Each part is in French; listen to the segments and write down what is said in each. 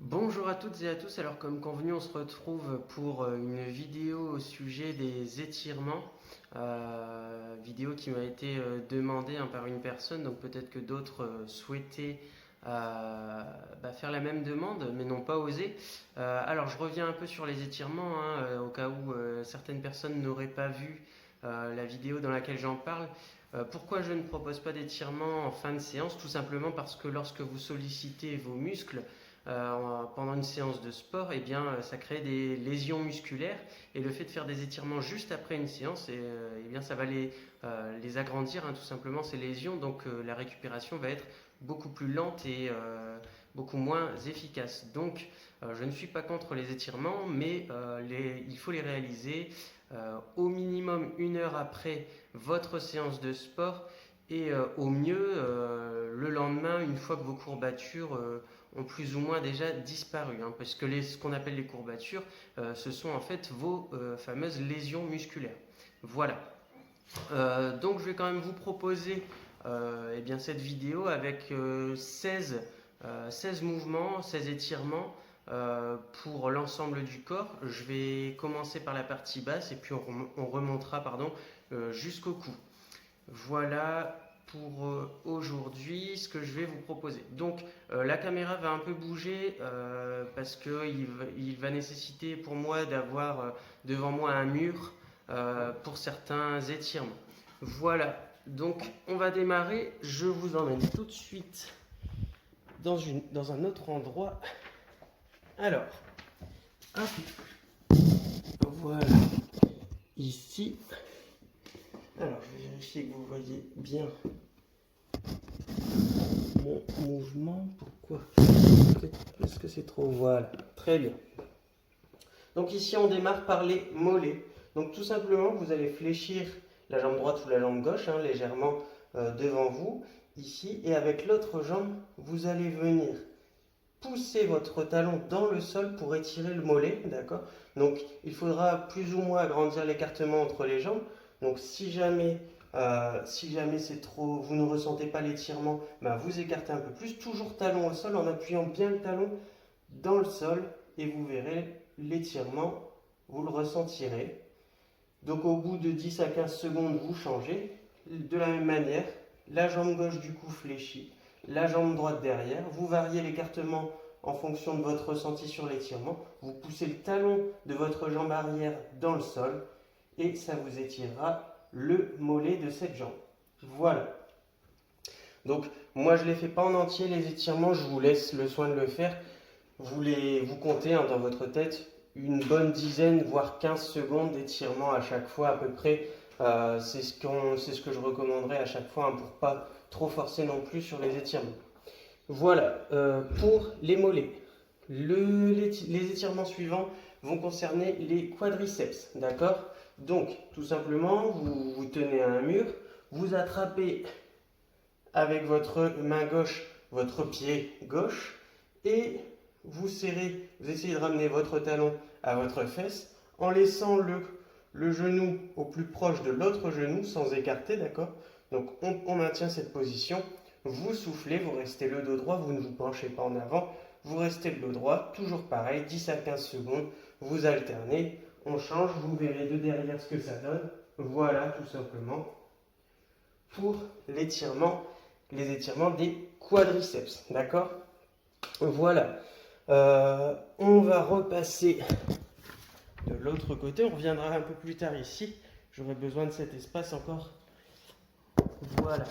Bonjour à toutes et à tous, alors comme convenu on se retrouve pour une vidéo au sujet des étirements, vidéo qui m'a été demandée par une personne, donc peut-être que d'autres souhaitaient faire la même demande mais n'ont pas osé. Alors je reviens un peu sur les étirements, au cas où certaines personnes n'auraient pas vu la vidéo dans laquelle j'en parle. Pourquoi je ne propose pas d'étirement en fin de séance? Tout simplement parce que lorsque vous sollicitez vos muscles, pendant une séance de sport, eh bien, ça crée des lésions musculaires et le fait de faire des étirements juste après une séance, eh bien, ça va les agrandir, tout simplement ces lésions, donc la récupération va être beaucoup plus lente et beaucoup moins efficace. Donc je ne suis pas contre les étirements, mais il faut les réaliser au minimum 1 heure après votre séance de sport et au mieux le lendemain, une fois que vos courbatures ont plus ou moins déjà disparu, parce que ce qu'on appelle les courbatures, ce sont en fait vos fameuses lésions musculaires. Voilà. Donc je vais quand même vous proposer cette vidéo avec 16 mouvements, 16 étirements pour l'ensemble du corps. Je vais commencer par la partie basse et puis on remontera jusqu'au cou. Voilà pour aujourd'hui ce que je vais vous proposer. Donc la caméra va un peu bouger parce qu'il va nécessiter pour moi d'avoir devant moi un mur pour certains étirements. Voilà, donc on va démarrer. Je vous emmène tout de suite dans un autre endroit. Alors, hop, voilà, ici. Alors, je vais vérifier que vous voyez bien mon mouvement. Pourquoi? Est-ce que c'est trop? Voilà, très bien. Donc ici, on démarre par les mollets. Donc tout simplement, vous allez fléchir la jambe droite ou la jambe gauche, légèrement devant vous, ici. Et avec l'autre jambe, vous allez venir pousser votre talon dans le sol pour étirer le mollet, d'accord? Donc il faudra plus ou moins agrandir l'écartement entre les jambes. Donc si jamais c'est trop, vous ne ressentez pas l'étirement, vous écartez un peu plus, toujours talon au sol en appuyant bien le talon dans le sol et vous verrez l'étirement, vous le ressentirez. Donc au bout de 10 à 15 secondes, vous changez. De la même manière, la jambe gauche du cou fléchie, la jambe droite derrière. Vous variez l'écartement en fonction de votre ressenti sur l'étirement. Vous poussez le talon de votre jambe arrière dans le sol et ça vous étirera le mollet de cette jambe. Voilà. Donc moi je ne les fais pas en entier les étirements, je vous laisse le soin de le faire. Vous comptez dans votre tête une bonne dizaine, voire 15 secondes d'étirement à chaque fois à peu près. C'est ce que je recommanderais à chaque fois pour pas trop forcer non plus sur les étirements. Voilà, pour les mollets. Les étirements suivants vont concerner les quadriceps, d'accord? Donc, tout simplement, vous tenez à un mur, vous attrapez avec votre main gauche votre pied gauche et vous serrez, vous essayez de ramener votre talon à votre fesse en laissant le genou au plus proche de l'autre genou sans écarter, d'accord? Donc on maintient cette position, vous soufflez, vous restez le dos droit, vous ne vous penchez pas en avant, vous restez le dos droit, toujours pareil, 10 à 15 secondes, vous alternez, on change, vous verrez de derrière ce que ça donne. Voilà tout simplement pour les étirements des quadriceps, d'accord? Voilà. On va repasser de l'autre côté, on reviendra un peu plus tard ici. J'aurai besoin de cet espace encore. Voilà.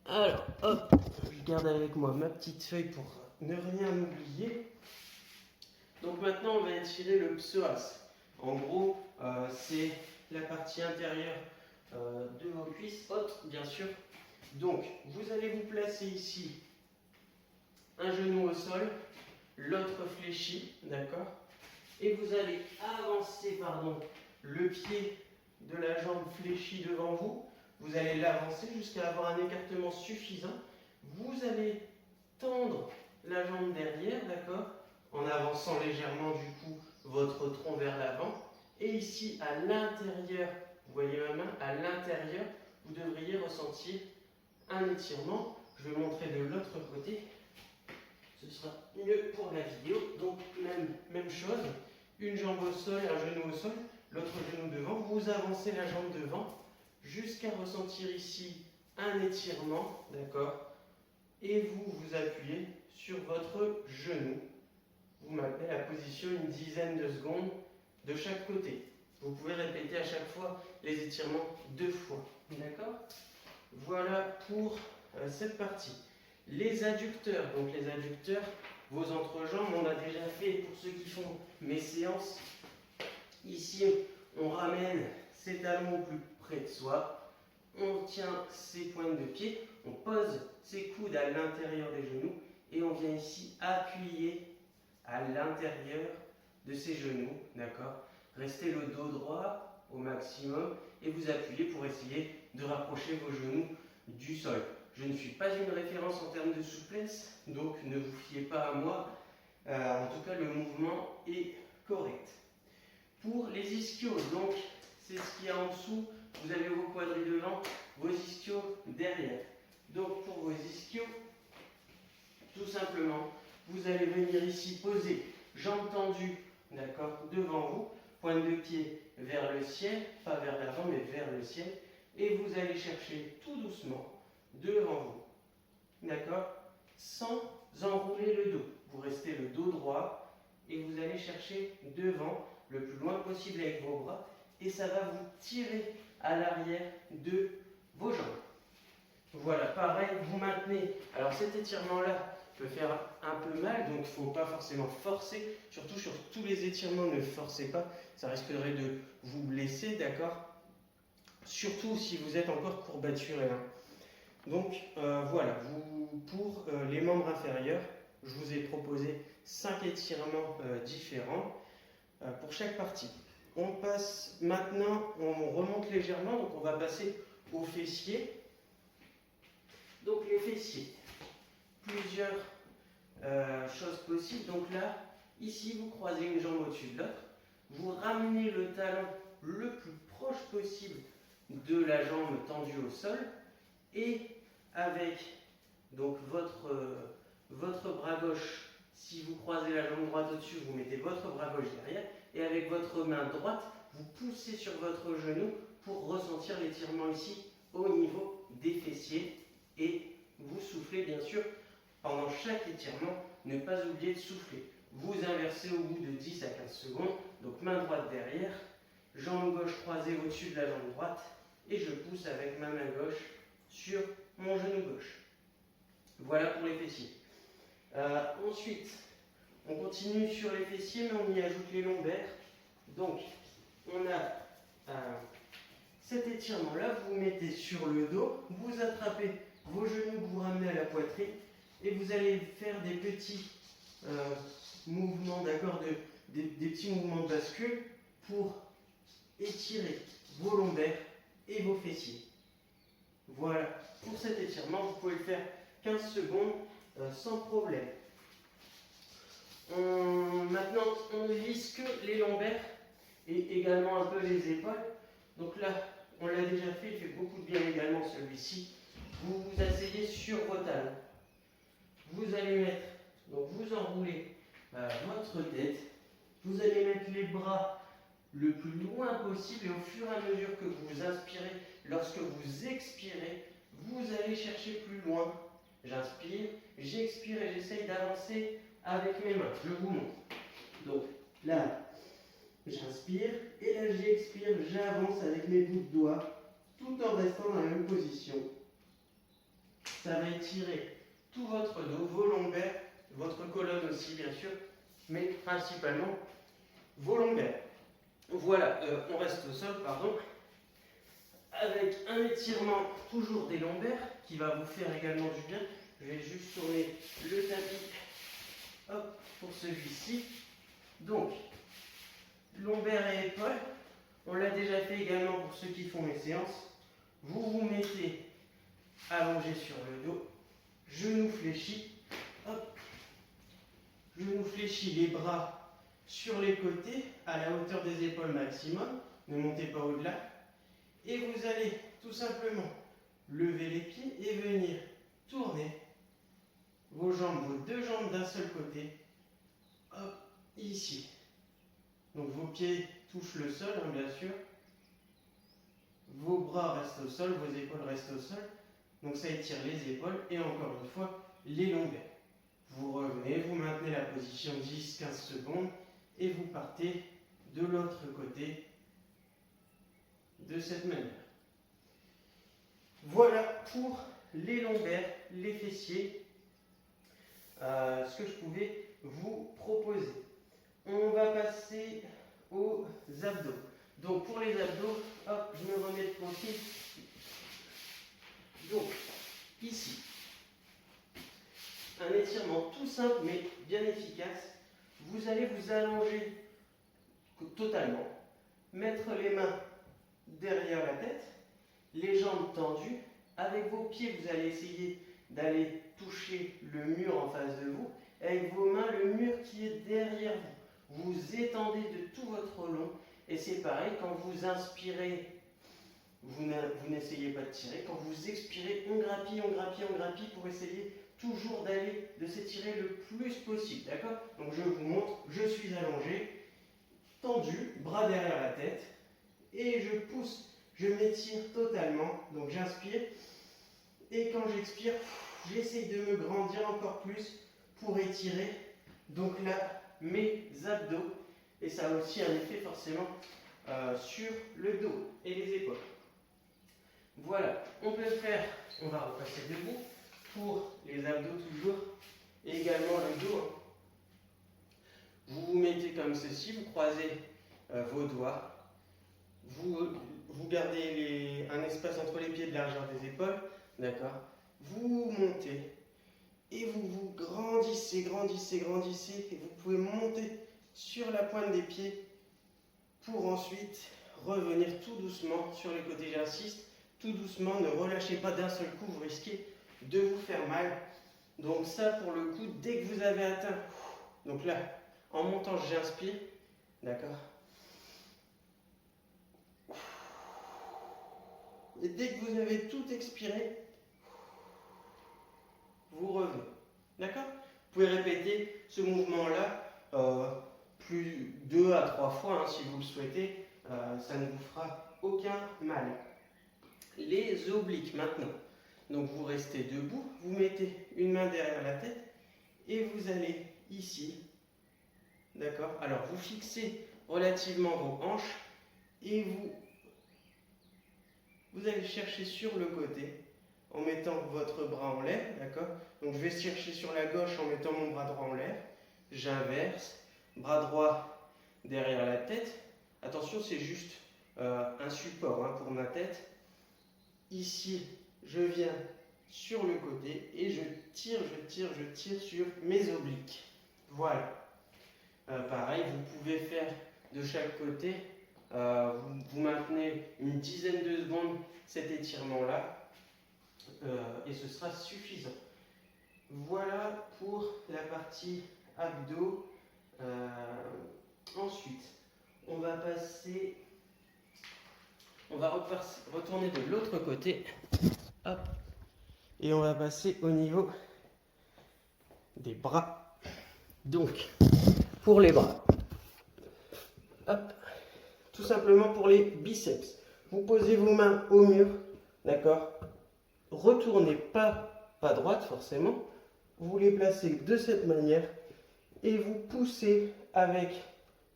Alors, hop, je garde avec moi ma petite feuille pour ne rien oublier. Donc maintenant, on va étirer le psoas. En gros, c'est la partie intérieure de vos cuisses, hautes bien sûr. Donc, vous allez vous placer ici, un genou au sol, l'autre fléchi, d'accord? Et vous allez avancer, le pied de la jambe fléchie devant vous. Vous allez l'avancer jusqu'à avoir un écartement suffisant. Vous allez tendre la jambe derrière, d'accord? En avançant légèrement du coup votre tronc vers l'avant. Et ici, à l'intérieur, vous voyez ma main, à l'intérieur, vous devriez ressentir un étirement. Je vais montrer de l'autre côté. ce sera mieux pour la vidéo. Donc même chose, une jambe au sol, un genou au sol, l'autre genou devant. Vous avancez la jambe devant jusqu'à ressentir ici un étirement, d'accord? Et vous appuyez sur votre genou. Vous maintenez la position une dizaine de secondes de chaque côté. Vous pouvez répéter à chaque fois les étirements 2 fois. D'accord? Voilà pour cette partie. Les adducteurs. Donc les adducteurs, vos entrejambes, on a déjà fait pour ceux qui font mes séances. Ici, on ramène ses talons au plus près de soi. On tient ses pointes de pied. On pose ses coudes à l'intérieur des genoux. Et on vient ici appuyer à l'intérieur de ses genoux. D'accord? Restez le dos droit au maximum et vous appuyez pour essayer de rapprocher vos genoux du sol. Je ne suis pas une référence en termes de souplesse, donc ne vous fiez pas à moi. En tout cas, le mouvement est correct. Pour les ischios, donc c'est ce qu'il y a en dessous. Vous avez vos quadris devant, vos ischios derrière. Donc pour vos ischios, tout simplement, vous allez venir ici poser jambes tendues, d'accord, devant vous. Pointe de pied vers le ciel, pas vers l'avant, mais vers le ciel. Et vous allez chercher tout doucement devant vous. D'accord? Sans enrouler le dos. Vous restez le dos droit et vous allez chercher devant le plus loin possible avec vos bras. Et ça va vous tirer à l'arrière de vos jambes. Voilà, pareil, vous maintenez. Alors cet étirement-là peut faire un peu mal, donc il ne faut pas forcément forcer. Surtout sur tous les étirements, ne forcez pas. Ça risquerait de vous blesser, d'accord? Surtout si vous êtes encore courbaturé. Donc voilà, pour les membres inférieurs, je vous ai proposé 5 étirements différents pour chaque partie. On passe maintenant, on remonte légèrement, donc on va passer aux fessiers. Donc les fessiers, plusieurs choses possibles. Donc là, ici vous croisez une jambe au-dessus de l'autre. Vous ramenez le talon le plus proche possible de la jambe tendue au sol et avec donc votre bras gauche, si vous croisez la jambe droite au-dessus, vous mettez votre bras gauche derrière et avec votre main droite, vous poussez sur votre genou pour ressentir l'étirement ici au niveau des fessiers et vous soufflez bien sûr pendant chaque étirement, ne pas oublier de souffler. Vous inversez au bout de 10 à 15 secondes, donc main droite derrière, jambe gauche croisée au-dessus de la jambe droite et je pousse avec ma main gauche sur mon genou gauche. Voilà pour les fessiers. Ensuite, on continue sur les fessiers, mais on y ajoute les lombaires. Donc, on a cet étirement-là, vous mettez sur le dos, vous attrapez vos genoux, vous ramenez à la poitrine et vous allez faire des petits mouvements, d'accord, des petits mouvements de bascule pour étirer vos lombaires et vos fessiers. Voilà, pour cet étirement, vous pouvez le faire 15 secondes sans problème. Maintenant, on ne vise que les lombaires et également un peu les épaules. Donc là, on l'a déjà fait, il fait beaucoup de bien également celui-ci. Vous vous asseyez sur vos talons. Vous allez mettre, donc vous enroulez votre tête. Vous allez mettre les bras le plus loin possible et au fur et à mesure que vous inspirez, lorsque vous expirez, vous allez chercher plus loin. J'inspire, j'expire et j'essaye d'avancer avec mes mains. Je vous montre. Donc là, j'inspire et là j'expire, j'avance avec mes bouts de doigts tout en restant dans la même position. Ça va étirer tout votre dos, vos lombaires, votre colonne aussi bien sûr, mais principalement vos lombaires. Voilà, on reste au sol, pardon, avec un étirement toujours des lombaires qui va vous faire également du bien. Je vais juste tourner le tapis hop, pour celui-ci. Donc, lombaires et épaules, on l'a déjà fait également pour ceux qui font mes séances. Vous vous mettez allongé sur le dos, genoux fléchis, hop, genoux fléchis, les bras sur les côtés, à la hauteur des épaules maximum, ne montez pas au-delà, et vous allez tout simplement lever les pieds et venir tourner vos jambes, vos deux jambes d'un seul côté. Hop, ici. Donc vos pieds touchent le sol, hein, bien sûr. Vos bras restent au sol, vos épaules restent au sol. Donc ça étire les épaules et encore une fois, les longueurs. Vous revenez, vous maintenez la position 10-15 secondes et vous partez de l'autre côté de cette manière. Voilà pour les lombaires, les fessiers, ce que je pouvais vous proposer. On va passer aux abdos. Donc pour les abdos, hop, je me remets de profil. Donc ici, un étirement tout simple mais bien efficace. Vous allez vous allonger totalement, mettre les mains derrière la tête, les jambes tendues. Avec vos pieds, vous allez essayer d'aller toucher le mur en face de vous. Avec vos mains, le mur qui est derrière vous. Vous étendez de tout votre long. Et c'est pareil, quand vous inspirez, vous n'essayez pas de tirer. Quand vous expirez, on grappille, on grappille, on grappille pour essayer toujours de s'étirer le plus possible. D'accord? Donc je vous montre, je suis allongé, tendu, bras derrière la tête. Et je pousse, je m'étire totalement. Donc j'inspire. Et quand j'expire, j'essaye de me grandir encore plus pour étirer donc là mes abdos. Et ça a aussi un effet forcément sur le dos et les épaules. Voilà, on peut faire, on va repasser debout pour les abdos toujours, et également le dos. Vous vous mettez comme ceci, vous croisez vos doigts, vous gardez un espace entre les pieds de largeur des épaules, d'accord? Vous montez et vous vous grandissez, grandissez, grandissez, et vous pouvez monter sur la pointe des pieds pour ensuite revenir tout doucement sur les côtés. J'insiste, tout doucement, ne relâchez pas d'un seul coup, vous risquez de vous faire mal. Donc ça pour le coup, dès que vous avez atteint, donc là, en montant, j'inspire, d'accord? Et dès que vous avez tout expiré, vous revenez, d'accord? Vous pouvez répéter ce mouvement-là plus 2 à 3 fois, hein, si vous le souhaitez, ça ne vous fera aucun mal. Les obliques maintenant. Donc vous restez debout, vous mettez une main derrière la tête et vous allez ici, d'accord? Alors vous fixez relativement vos hanches et vous allez chercher sur le côté en mettant votre bras en l'air, d'accord? Donc je vais chercher sur la gauche en mettant mon bras droit en l'air, j'inverse, bras droit derrière la tête. Attention, c'est juste un support, hein, pour ma tête. Ici, je viens sur le côté et je tire sur mes obliques. Voilà. Pareil, vous pouvez faire de chaque côté. Vous maintenez une dizaine de secondes cet étirement-là et ce sera suffisant. Voilà pour la partie abdos. Ensuite, on va retourner de l'autre côté. Hop. Et on va passer au niveau des bras. Donc, pour les bras, hop, tout simplement pour les biceps. Vous posez vos mains au mur, d'accord? Retournez pas droite forcément. Vous les placez de cette manière et vous poussez avec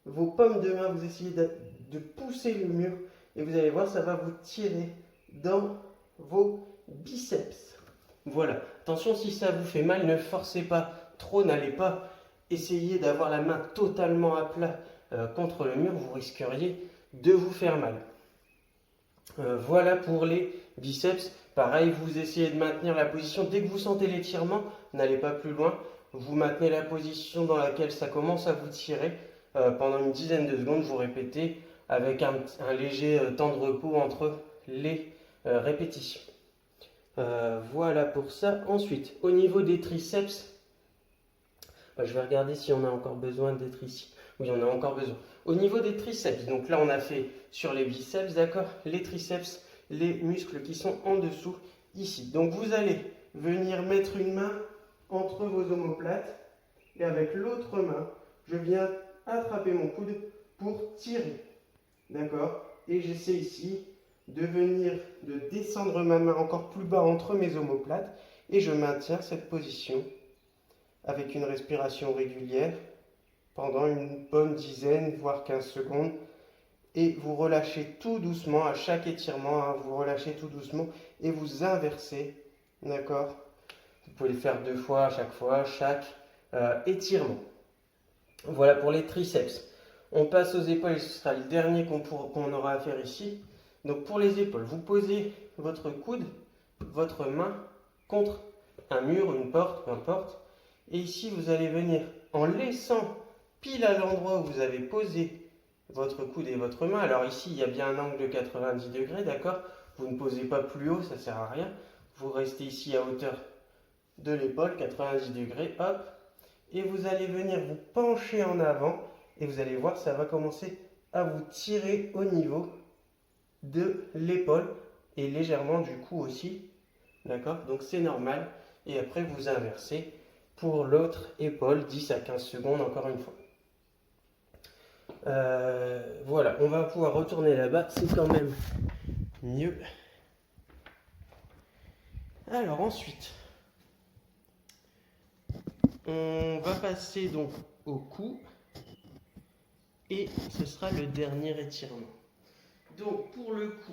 vos paumes de main. Vous essayez de pousser le mur et vous allez voir, ça va vous tirer dans vos biceps. Voilà. Attention, si ça vous fait mal, ne forcez pas trop, n'allez pas essayer d'avoir la main totalement à plat contre le mur, vous risqueriez de vous faire mal. Voilà pour les biceps. Pareil, vous essayez de maintenir la position. Dès que vous sentez l'étirement, n'allez pas plus loin. Vous maintenez la position dans laquelle ça commence à vous tirer pendant une dizaine de secondes. Vous répétez avec un léger temps de repos entre les répétitions. Voilà pour ça. Ensuite, au niveau des triceps, je vais regarder si on a encore besoin d'être ici. Oui, on a encore besoin. Au niveau des triceps, donc là on a fait sur les biceps, d'accord? Les triceps, les muscles qui sont en dessous, ici. Donc vous allez venir mettre une main entre vos omoplates et avec l'autre main, je viens attraper mon coude pour tirer. D'accord? Et j'essaie ici de descendre ma main encore plus bas entre mes omoplates et je maintiens cette position avec une respiration régulière pendant une bonne dizaine, voire 15 secondes. Et vous relâchez tout doucement à chaque étirement, hein, vous relâchez tout doucement et vous inversez, d'accord? Vous pouvez le faire 2 fois à chaque étirement. Voilà pour les triceps. On passe aux épaules et ce sera le dernier qu'on aura à faire ici. Donc pour les épaules, vous posez votre coude, votre main contre un mur, une porte, peu importe. Et ici, vous allez venir en laissant pile à l'endroit où vous avez posé votre coude et votre main. Alors ici, il y a bien un angle de 90 degrés, d'accord? Vous ne posez pas plus haut, ça ne sert à rien. Vous restez ici à hauteur de l'épaule, 90 degrés, hop. Et vous allez venir vous pencher en avant et vous allez voir, ça va commencer à vous tirer au niveau de l'épaule et légèrement du cou aussi, d'accord? Donc c'est normal. Et après, vous inversez pour l'autre épaule, 10 à 15 secondes encore une fois. Voilà, on va pouvoir retourner là-bas, c'est quand même mieux. Alors ensuite, on va passer donc au cou et ce sera le dernier étirement. Donc pour le cou,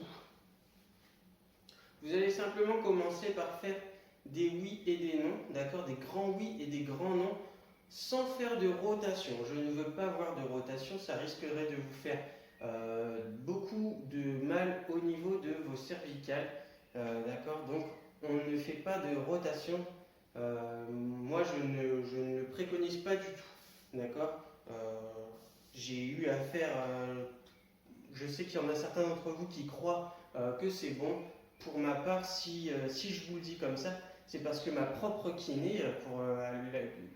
vous allez simplement commencer par faire des oui et des non, d'accord, des grands oui et des grands non, sans faire de rotation. Je ne veux pas avoir de rotation, ça risquerait de vous faire beaucoup de mal au niveau de vos cervicales, d'accord. Donc on ne fait pas de rotation. Moi je ne le préconise pas du tout, d'accord. J'ai eu à faire, je sais qu'il y en a certains d'entre vous qui croient que c'est bon. Pour ma part, si je vous le dis comme ça, c'est parce que ma propre kiné,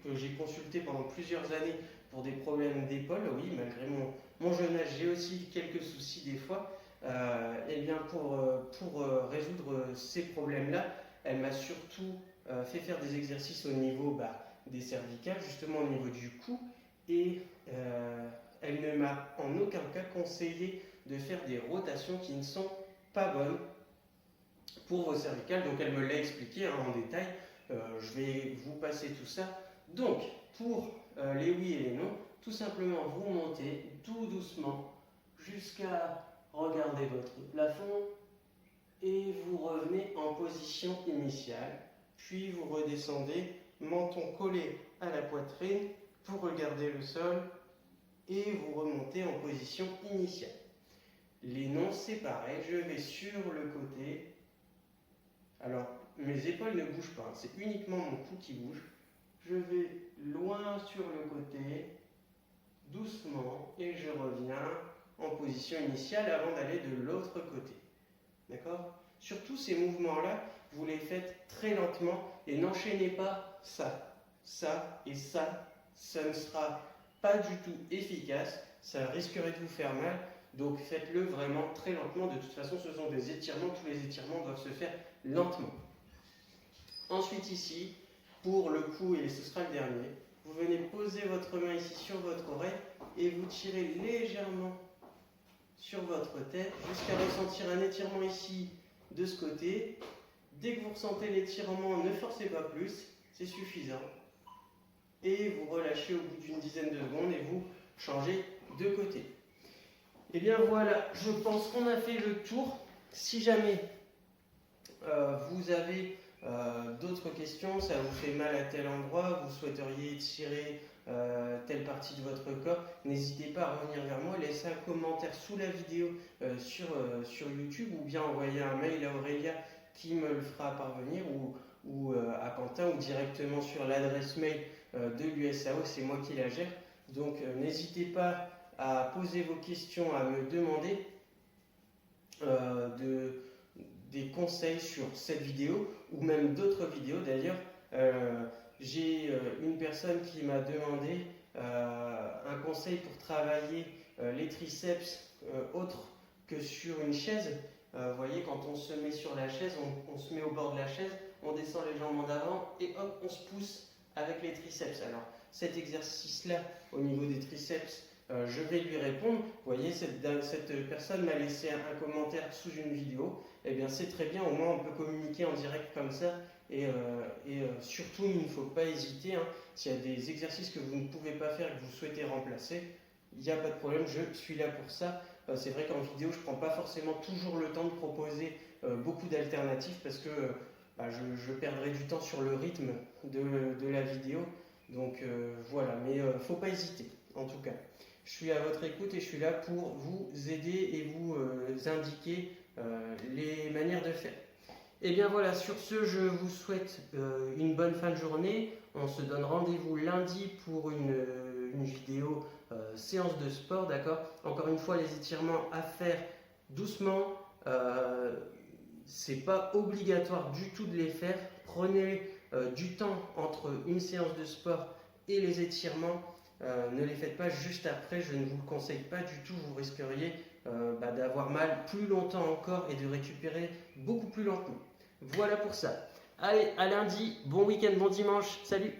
que j'ai consulté pendant plusieurs années pour des problèmes d'épaule, oui, malgré mon jeune âge, j'ai aussi quelques soucis des fois. Et bien pour résoudre ces problèmes-là, elle m'a surtout fait faire des exercices au niveau des cervicales, justement au niveau du cou, et elle ne m'a en aucun cas conseillé de faire des rotations qui ne sont pas bonnes pour vos cervicales. Donc elle me l'a expliqué en détail. Je vais vous passer tout ça. Donc pour les oui et les non, tout simplement vous montez tout doucement jusqu'à regarder votre plafond et vous revenez en position initiale. Puis vous redescendez, menton collé à la poitrine pour regarder le sol et vous remontez en position initiale. Les non, c'est pareil, je vais sur le côté. Alors, mes épaules ne bougent pas, c'est uniquement mon cou qui bouge. Je vais loin sur le côté, doucement, et je reviens en position initiale avant d'aller de l'autre côté. D'accord? Surtout ces mouvements-là, vous les faites très lentement et n'enchaînez pas ça, ça et ça. Ça ne sera pas du tout efficace, ça risquerait de vous faire mal. Donc faites-le vraiment très lentement. De toute façon, ce sont des étirements. Tous les étirements doivent se faire lentement. Ensuite ici, pour le cou, et ce sera le dernier, vous venez poser votre main ici sur votre oreille et vous tirez légèrement sur votre tête jusqu'à ressentir un étirement ici de ce côté. Dès que vous ressentez l'étirement, ne forcez pas plus, c'est suffisant. Et vous relâchez au bout d'une dizaine de secondes et vous changez de côté. Et bien voilà, je pense qu'on a fait le tour. Si jamais vous avez d'autres questions, ça vous fait mal à tel endroit, vous souhaiteriez étirer telle partie de votre corps, n'hésitez pas à revenir vers moi, laissez un commentaire sous la vidéo sur YouTube ou bien envoyer un mail à Aurélia qui me le fera parvenir ou à Quentin ou directement sur l'adresse mail de l'USAO, c'est moi qui la gère. Donc n'hésitez pas à poser vos questions, à me demander des conseils sur cette vidéo ou même d'autres vidéos. D'ailleurs, j'ai une personne qui m'a demandé un conseil pour travailler les triceps autre que sur une chaise. Vous voyez, quand on se met sur la chaise, on se met au bord de la chaise, on descend les jambes en avant et hop, on se pousse avec les triceps. Alors, cet exercice-là, au niveau des triceps, je vais lui répondre. Vous voyez, cette personne m'a laissé un commentaire sous une vidéo. Eh bien, c'est très bien, au moins on peut communiquer en direct comme ça. Et surtout, il ne faut pas hésiter. Hein, s'il y a des exercices que vous ne pouvez pas faire et que vous souhaitez remplacer, il n'y a pas de problème, je suis là pour ça. C'est vrai qu'en vidéo, je ne prends pas forcément toujours le temps de proposer beaucoup d'alternatives parce que je perdrai du temps sur le rythme de la vidéo. Donc voilà, mais il ne faut pas hésiter en tout cas. Je suis à votre écoute et je suis là pour vous aider et vous indiquer les manières de faire. Et bien voilà, sur ce, je vous souhaite une bonne fin de journée. On se donne rendez-vous lundi pour une vidéo séance de sport, d'accord? Encore une fois, les étirements à faire doucement. C'est pas obligatoire du tout de les faire. Prenez du temps entre une séance de sport et les étirements. Ne les faites pas juste après, je ne vous le conseille pas du tout. Vous risqueriez d'avoir mal plus longtemps encore et de récupérer beaucoup plus lentement. Voilà pour ça. Allez, à lundi, bon week-end, bon dimanche, salut!